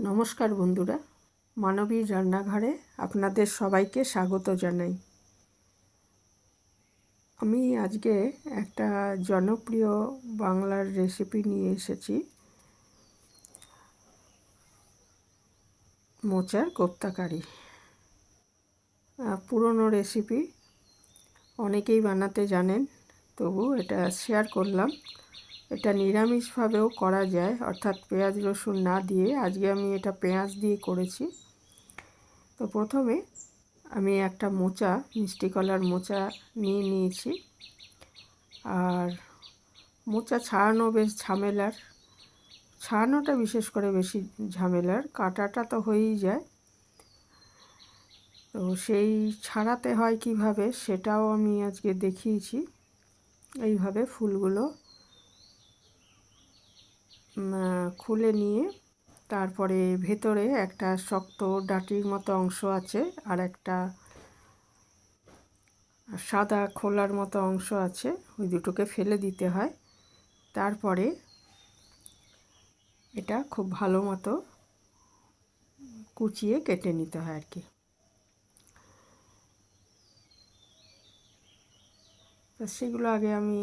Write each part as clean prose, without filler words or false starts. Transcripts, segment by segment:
নমস্কার বন্ধুরা, মানবীর রান্নাঘরে আপনাদের সবাইকে স্বাগত জানাই। আমি আজকে একটা জনপ্রিয় বাংলার রেসিপি নিয়ে এসেছি, মোচার কোপ্তা কারি। পুরনো রেসিপি, অনেকেই বানাতে জানেন, তবু এটা শেয়ার করলাম। এটা নিরামিষভাবেও করা যায়, অর্থাৎ পেঁয়াজ রসুন না দিয়ে। আজকে আমি এটা পেঁয়াজ দিয়ে করেছি। তো প্রথমে আমি একটা মোচা, মিষ্টি কলার মোচা নিয়েছি। আর মোচা ছাড়ানো বেশ ঝামেলার, ছাড়ানোটা বিশেষ করে বেশি ঝামেলার, কাটাটা তো হয়েই যায়। তো সেই ছাড়াতে হয় কিভাবে সেটাও আমি আজকে দেখিয়েছি। এইভাবে ফুলগুলো খুলে নিয়ে তারপরে ভেতরে একটা শক্ত ডাঁটির মতো অংশ আছে, আর একটা সাদা খোলার মতো অংশ আছে, ওই দুটোকে ফেলে দিতে হয়। তারপরে এটা খুব ভালো মতো কুচিয়ে কেটে নিতে হয় আর কি। তো সেগুলো আগে আমি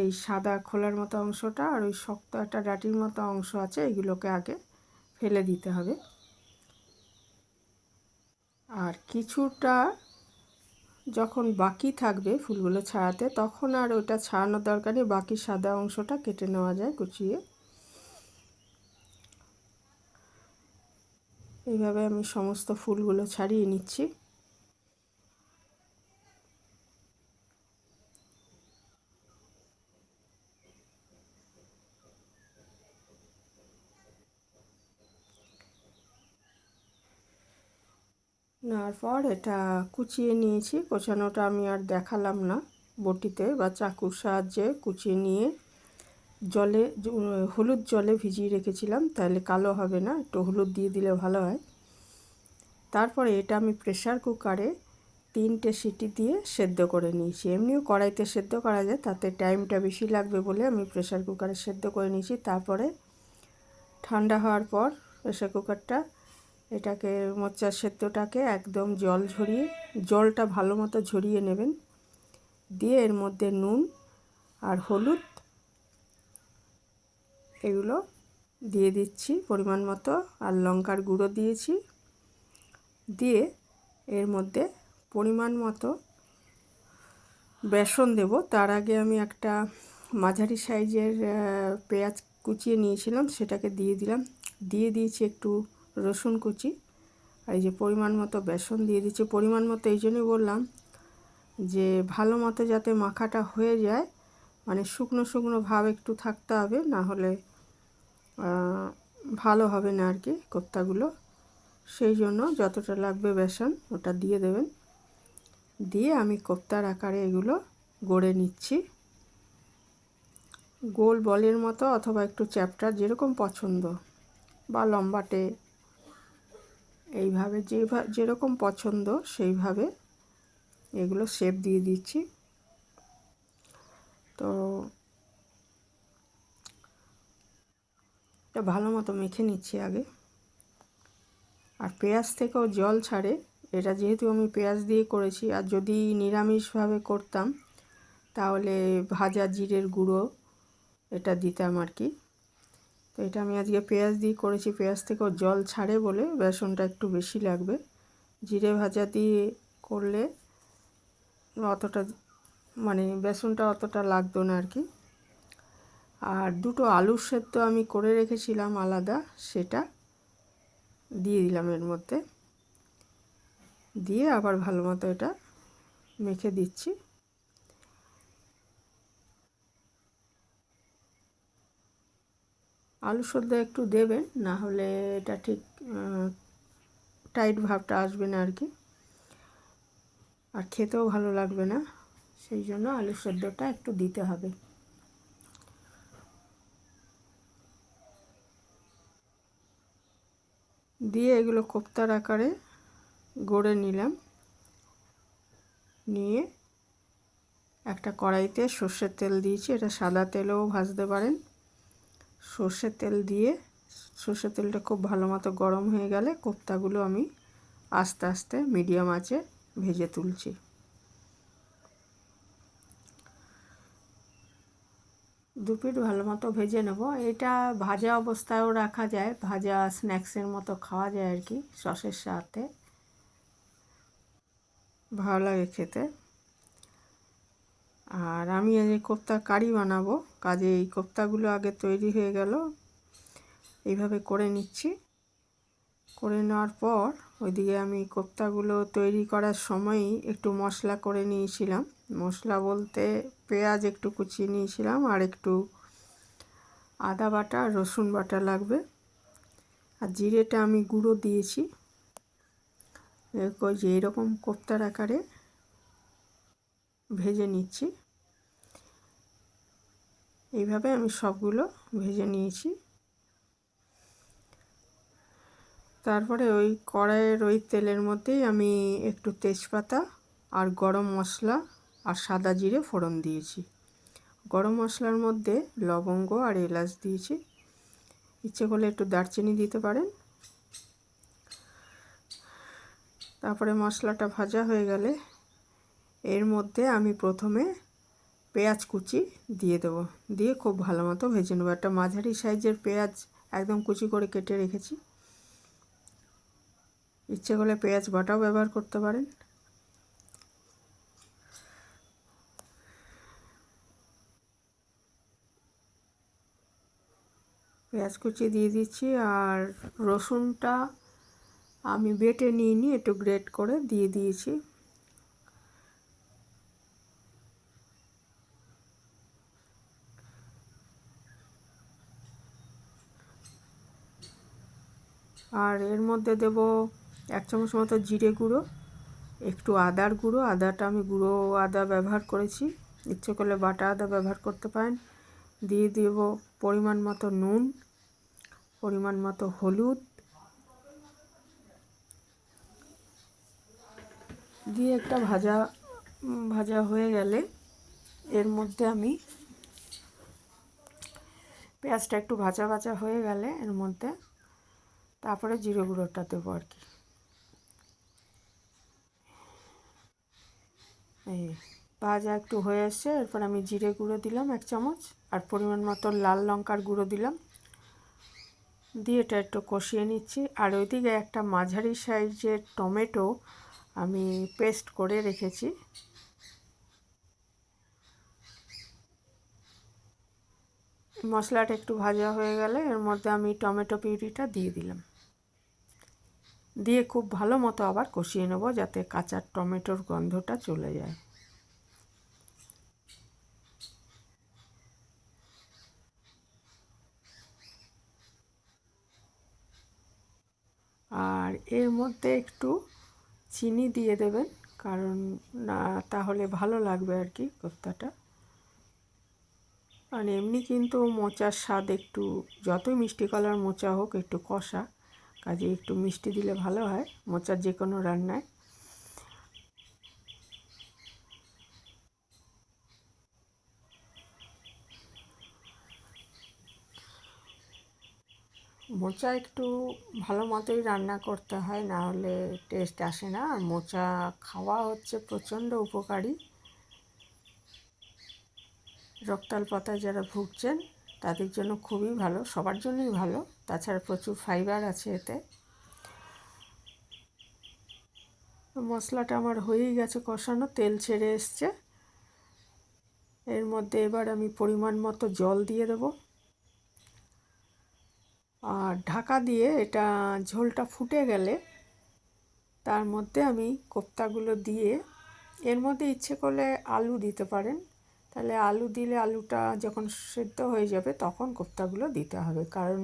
এই সাদা খোলার মতো অংশটা আর ওই শক্ত একটা ডাঁটির মতো অংশ আছে, এগুলোকে আগে ফেলে দিতে হবে। আর কিছুটা যখন বাকি থাকবে ফুলগুলো ছাড়াতে, তখন আর ওটা ছাড়ানোর দরকার নেই, বাকি সাদা অংশটা কেটে নেওয়া যায় কুচিয়ে। এইভাবে আমি সমস্ত ফুলগুলো ছাড়িয়ে নিচ্ছি। নেওয়ার পর এটা কুচিয়ে নিয়েছি। কোচানোটা আমি আর দেখালাম না, বটিতে বা চাকুর সাহায্যে কুচিয়ে নিয়ে হলুদ জলে ভিজিয়ে রেখেছিলাম, তাহলে কালো হবে না, একটু হলুদ দিয়ে দিলে ভালো হয়। তারপরে এটা আমি প্রেসার কুকারে 3টে সিটি দিয়ে সেদ্ধ করে নিয়েছি। এমনিও কড়াইতে সেদ্ধ করা যায়, তাতে টাইমটা বেশি লাগবে বলে আমি প্রেসার কুকারে সেদ্ধ করে নিয়েছি। তারপরে ঠান্ডা হওয়ার পর প্রেসার কুকারটা, এটাকে মোচার সেদ্ধটাকে একদম জলটা ভালো মতো ঝরিয়ে নেবেন। দিয়ে এর মধ্যে নুন আর হলুদ এগুলো দিয়ে দিচ্ছি পরিমাণ মতো, আর লঙ্কার গুঁড়ো দিয়েছি। দিয়ে এর মধ্যে পরিমাণ মতো বেসন দেব। তার আগে আমি একটা মাঝারি সাইজের পেঁয়াজ কুচিয়ে নিয়েছিলাম, সেটাকে দিয়ে দিলাম। দিয়ে দিয়েছি একটু রসুন কুচি, আর এই যে পরিমাণ মতো বেসন দিয়ে দিচ্ছি। পরিমাণ মতো এই জন্যই বললাম যে ভালো মতো যাতে মাখাটা হয়ে যায়, মানে শুকনো শুকনো ভাব একটু থাকতে হবে, না হলে ভালো হবে না আর কি কোপ্তাগুলো। সেই জন্য যতটা লাগবে বেসন ওটা দিয়ে দেবেন। দিয়ে আমি কোপ্তার আকারে এগুলো গড়ে নিচ্ছি, গোল বলের মতো অথবা একটু চ্যাপ্টা, যেরকম পছন্দ, বা লম্বাটে, এইভাবে যেরকম পছন্দ সেইভাবে এগুলো শেপ দিয়ে দিচ্ছি। তো এটা ভালো মতো মেখে নিচ্ছি আগে। আর পেঁয়াজ থেকেও জল ছাড়ে, এটা যেহেতু আমি পেঁয়াজ দিয়ে করেছি। আর যদি নিরামিষভাবে করতাম তাহলে ভাজা জিরের গুঁড়ো এটা দিতাম আর কি। তো এটা আমি আজকে পেঁয়াজ দিয়ে করেছি, পেঁয়াজ থেকেও জল ছাড়ে বলে বেসনটা একটু বেশি লাগবে। জিরে ভাজা দিয়ে করলে অতটা, মানে বেসনটা অতটা লাগতো না আর কি। আর দুটো আলুর সেদ্ধ আমি করে রেখেছিলাম আলাদা, সেটা দিয়ে দিলাম এর মধ্যে। দিয়ে আবার ভালো মতো এটা মেখে দিচ্ছি। আলু সেদ্ধ একটু দেবেন, না হলে এটা ঠিক টাইট ভাবটা আসবে না আর কি, আর খেতেও ভালো লাগবে না। সেই জন্য আলু সেদ্ধটা একটু দিতে হবে। দিয়ে এগুলো কোপ্তার আকারে গড়ে নিলাম। নিয়ে একটা কড়াইতে সর্ষের তেল দিয়েছি, এটা সাদা তেলেও ভাজতে পারেন। সর্ষের তেল দিয়ে সর্ষের তেলটা খুব ভালো মতো গরম হয়ে গেলে কোপ্তাগুলো আমি আস্তে আস্তে মিডিয়াম আঁচে ভেজে তুলছি। দু পিঠ ভালো মতো ভেজে নেব। এটা ভাজা অবস্থায়ও রাখা যায়, ভাজা স্ন্যাক্সের মতো খাওয়া যায় আর কি, সসের সাথে ভালো লাগে খেতে। আর আমি এই কোপ্তা কারি বানাবো, কাজে এই কোপ্তাগুলো আগে তৈরি হয়ে গেল। এইভাবে করে নিচ্ছি। করে নেওয়ার পর ওইদিকে আমি কোপ্তাগুলো তৈরি করার সময়ই একটু মশলা করে নিয়েছিলাম। মশলা বলতে পেঁয়াজ একটু কুচিয়ে নিয়েছিলাম, আর একটু আদা বাটা রসুন বাটা লাগবে, আর জিরেটা আমি গুঁড়ো দিয়েছি। যে এরকম কোপ্তার আকারে ভেজে নিচ্ছি। এইভাবে আমি সবগুলো ভেজে নিয়েছি। তারপরে ওই কড়াইয়ের ওই তেলের মধ্যেই আমি একটু তেজপাতা আর গরম মশলা আর সাদা জিরে ফোড়ন দিয়েছি। গরম মশলার মধ্যে লবঙ্গ আর এলাচ দিয়েছি, ইচ্ছে করলে একটু দারচিনি দিতে পারেন। তারপরে মশলাটা ভাজা হয়ে গেলে এর মধ্যে আমি প্রথমে পেঁয়াজ কুচি দিয়ে দেবো, দিয়ে খুব ভালো মতো ভেজে নেবো। একটা মাঝারি সাইজের পেঁয়াজ একদম কুচি করে কেটে রেখেছি, ইচ্ছে করলে পেঁয়াজ বাটাও ব্যবহার করতে পারেন। পেঁয়াজ কুচি দিয়ে দিচ্ছি, আর রসুনটা আমি বেটে নিয়ে একটু গ্রেট করে দিয়ে দিয়েছি। আর এর মধ্যে দেব 1 চামচ মতো জিরে গুঁড়ো, একটু আদার গুঁড়ো, আদাটা আমি গুঁড়ো আদা ব্যবহার করেছি, ইচ্ছে করলে বাটা আদা ব্যবহার করতে পারেন। দিয়ে দেব পরিমাণ মতো নুন, পরিমাণ মতো হলুদ, দিয়ে একটা ভাজা হয়ে গেলে এর মধ্যে আমি পেঁয়াজটা একটু ভাজা হয়ে গেলে এর মধ্যে তারপরে জিরে গুঁড়োটা দেবো আর কি। এই ভাজা একটু হয়ে এসছে, এরপর আমি জিরে গুঁড়ো দিলাম 1 চামচ, আর পরিমাণ মতো লাল লঙ্কার গুঁড়ো দিলাম, দিয়ে এটা একটু কষিয়ে নিচ্ছি। আর ওইদিকে একটা মাঝারি সাইজের টমেটো আমি পেস্ট করে রেখেছি, মশলাটা একটু ভাজা হয়ে গেলে এর মধ্যে আমি টমেটো পিউরিটা দিয়ে দিলাম, দিয়ে খুব ভালো মতো আবার কষিয়ে নেব যাতে কাঁচা টমেটোর গন্ধটা চলে যায়। আর এর মধ্যে একটু চিনি দিয়ে দেবেন, কারণ না তাহলে ভালো লাগবে আর কি কোপ্তাটা। আর এমনি কিন্তু মোচার স্বাদ একটু, যতই মিষ্টি কলার মোচা হোক একটু কষা, কাজে একটু মিষ্টি দিলে ভালো হয় মোচার যে কোনো রান্নায়। মোচা একটু ভালো মতোই রান্না করতে হয়, না হলে টেস্ট আসে না। আর মোচা খাওয়া হচ্ছে প্রচণ্ড উপকারী, রক্তাল্পতায় যারা ভুগছেন তাদের জন্য খুবই ভালো, সবার জন্যই ভালো। তাছাড়া প্রচুর ফাইবার আছে এতে। মশলাটা আমার হয়েই গেছে কষানো, তেল ছেড়ে এসছে। এর মধ্যে এবার আমি পরিমাণ মতো জল দিয়ে দেব, আর ঢাকা দিয়ে এটা ঝোলটা ফুটে গেলে তার মধ্যে আমি কোপ্তাগুলো দিয়ে, এর মধ্যে ইচ্ছে করলে আলু দিতে পারেন, তাহলে আলু দিলে আলুটা যখন সেদ্ধ হয়ে যাবে তখন কোপ্তাগুলো দিতে হবে, কারণ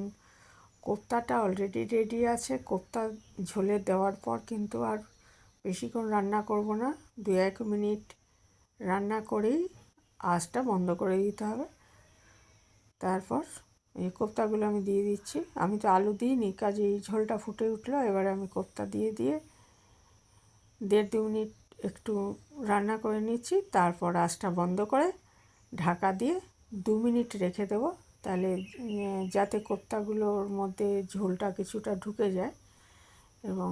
কোপ্তাটা অলরেডি রেডি আছে। কোপ্তা ঝোলে দেওয়ার পর কিন্তু আর বেশিক্ষণ রান্না করব না, 2-1 মিনিট রান্না করেই আঁচটা বন্ধ করে দিতে হবে। তারপর এই কোপ্তাগুলো আমি দিয়ে দিচ্ছি, আমি তো আলু দিইনি, কাজে এই ঝোলটা ফুটে উঠলো। এবারে আমি কোপ্তা দিয়ে 1.5-2 মিনিট একটু রান্না করে নিচ্ছি, তারপর আঁচটা বন্ধ করে ঢাকা দিয়ে 2 মিনিট রেখে দেবো, তাহলে যাতে কোপ্তাগুলোর মধ্যে ঝোলটা কিছুটা ঢুকে যায়, এবং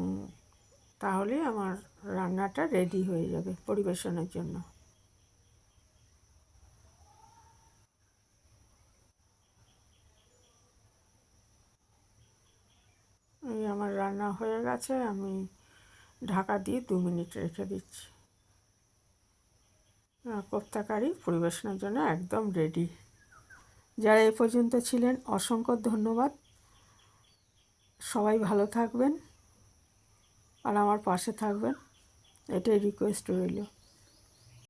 তাহলে আমার রান্নাটা রেডি হয়ে যাবে পরিবেশনের জন্য। এই আমার রান্না হয়ে গেছে, আমি ঢাকা দিয়ে 2 মিনিট রেখে দিচ্ছি। কোপ্তা কারি পরিবেশনের জন্য একদম রেডি। যারা এ পর্যন্ত ছিলেন অসংখ্য ধন্যবাদ। সবাই ভালো থাকবেন আর আমার পাশে থাকবেন, এটাই রিকোয়েস্ট রইল।